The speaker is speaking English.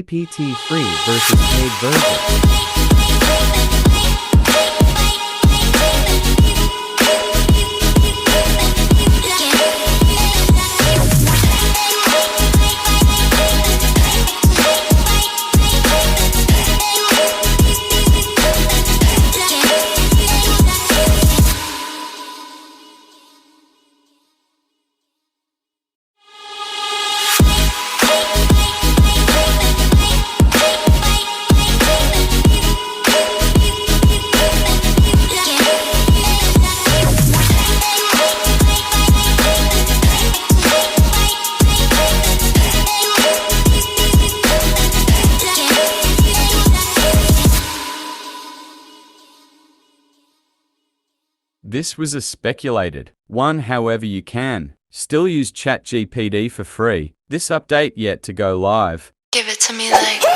GPT free versus paid version. This was a speculated one, however you can still use ChatGPT for free. This update yet to go live. Give it to me like